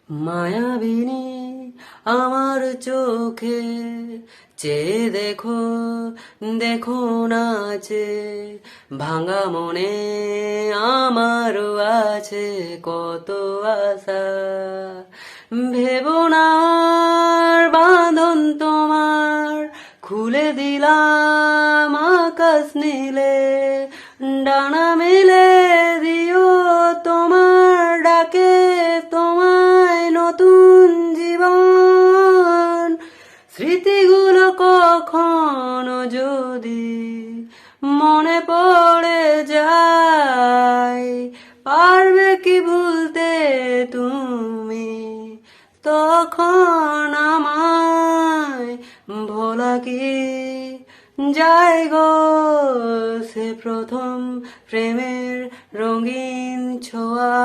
মায়াবিনী আমার চোখে চেয়ে দেখো, দেখো নাচে ভাঙা মনে আমারও আছে কত আশা। ভেবো না আর বাঁধন তোমার, খুলে দিলাম আকাশ নীলে, ডানা মেলে দিও তোমার ডাকে তোমায় নতুন জীবন। স্মৃতিগুলো কখনো যদি মনে পড়ে যায়, পারবে কি ভুলতে তুমি তখন আমায়? ভোলা কি যায় গো সে প্রথম প্রেমের রঙিন ছোঁয়া।